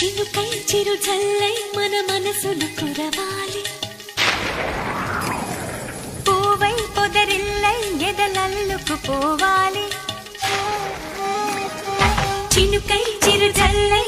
చినుకై చిరు జల్లై మన మనసును కురవాలి పూవై పొదరిల్లై ఎదలల్లుకు పోవాలి చినుకై చిరు జల్లై